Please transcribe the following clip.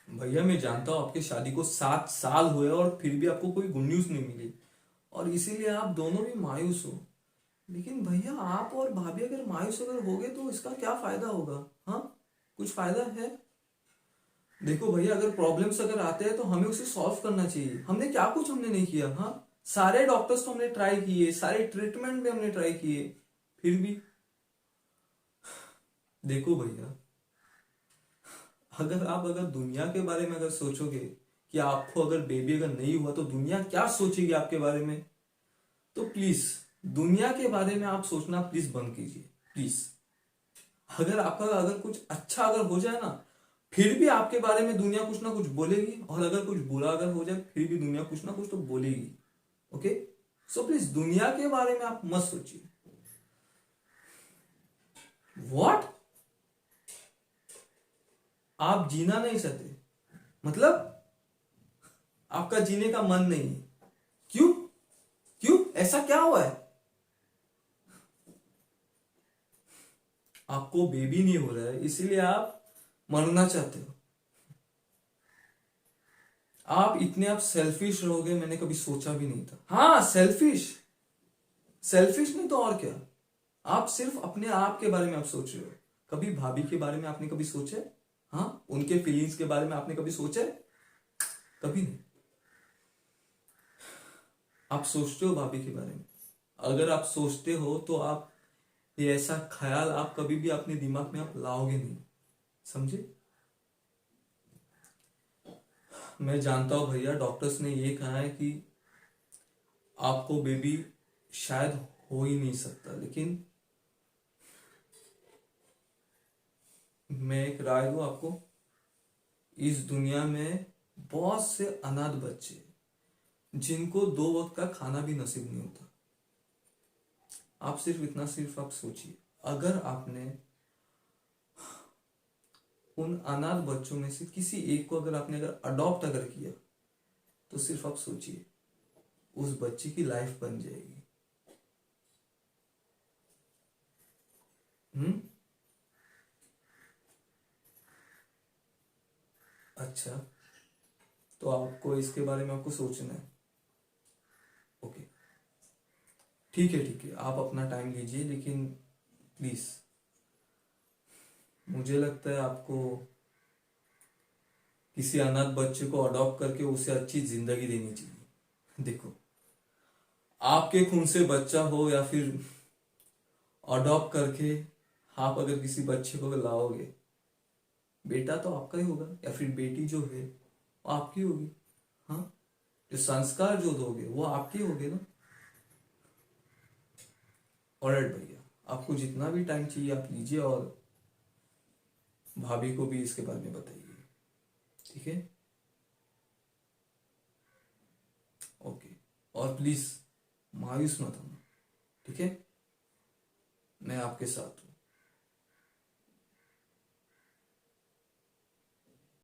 भैया मैं जानता हूँ आपकी शादी को 7 साल हुए और फिर भी आपको कोई गुड न्यूज नहीं मिली, और इसीलिए आप दोनों भी मायूस हो। लेकिन भैया आप और भाभी अगर मायूस अगर हो गए तो इसका क्या फायदा होगा? हाँ, कुछ फायदा है? देखो भैया, अगर प्रॉब्लम्स अगर आते हैं तो हमें उसे सॉल्व करना चाहिए। हमने क्या कुछ हमने नहीं किया। हाँ, सारे डॉक्टर्स तो हमने ट्राई किए, सारे ट्रीटमेंट भी हमने ट्राई किए, फिर भी। देखो भैया, अगर दुनिया के बारे में अगर सोचोगे कि आपको अगर बेबी अगर नहीं हुआ तो दुनिया क्या सोचेगी आपके बारे में, तो प्लीज दुनिया के बारे में आप सोचना प्लीज बंद कीजिए, प्लीज। अगर आपका अगर कुछ अच्छा अगर हो जाए ना, फिर भी आपके बारे में दुनिया कुछ ना कुछ बोलेगी, और अगर कुछ बुरा अगर हो जाए फिर भी दुनिया कुछ ना कुछ तो बोलेगी। ओके, सो प्लीज दुनिया के बारे में आप मत सोचिए। व्हाट? आप जीना नहीं चाहते? मतलब आपका जीने का मन नहीं है? क्यों? क्यों, ऐसा क्या हुआ है? आपको बेबी नहीं हो रहा है इसीलिए आप मरना चाहते हो? आप इतने आप सेल्फिश रहोगे मैंने कभी सोचा भी नहीं था। हाँ, सेल्फिश। सेल्फिश नहीं तो और क्या। आप सिर्फ अपने आप के बारे में आप सोच रहे हो। कभी भाभी के बारे में आपने कभी सोचे? हाँ, उनके फीलिंग्स के बारे में आपने कभी सोचे? कभी नहीं। आप सोचते हो भाभी के बारे में? अगर आप सोचते हो तो आप ये ऐसा ख्याल आप कभी भी अपने दिमाग में आप लाओगे नहीं, समझे? मैं जानता हूं भैया, डॉक्टर्स ने ये कहा है कि आपको बेबी शायद हो ही नहीं सकता, लेकिन मैं एक राय दूं आपको। इस दुनिया में बहुत से अनाथ बच्चे हैं, जिनको 2 वक्त का खाना भी नसीब नहीं होता। आप सिर्फ इतना सिर्फ आप सोचिए, अगर आपने उन अनाथ बच्चों में से किसी एक को अगर आपने अगर अडॉप्ट अगर किया, तो सिर्फ आप सोचिए उस बच्चे की लाइफ बन जाएगी। हम्म। अच्छा, तो आपको इसके बारे में आपको सोचना है। ओके, ठीक है ठीक है, आप अपना टाइम लीजिए, लेकिन प्लीज मुझे लगता है आपको किसी अनाथ बच्चे को अडॉप्ट करके उसे अच्छी जिंदगी देनी चाहिए। देखो, आपके खून से बच्चा हो या फिर अडॉप्ट करके आप अगर किसी बच्चे को लाओगे, बेटा तो आपका ही होगा या फिर बेटी जो है वो आपकी होगी। हाँ, जो संस्कार जो दोगे वो आपके होगे ना। ऑलराइट भैया, आपको जितना भी टाइम चाहिए आप लीजिए, और भाभी को भी इसके बारे में बताइए, ठीक है? ओके, और प्लीज मायूस मत होना, ठीक है? मैं आपके साथ हूँ।